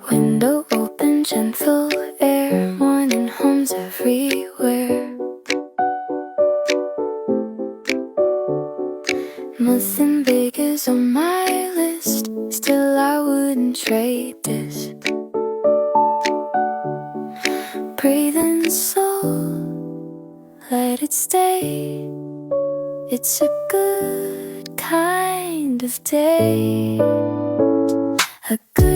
Window open, gentle air, morning homes everywhere. Nothing big is on my list, still I wouldn't trade this. Breathe in the soul, let it stay. It's a good kind of day, a good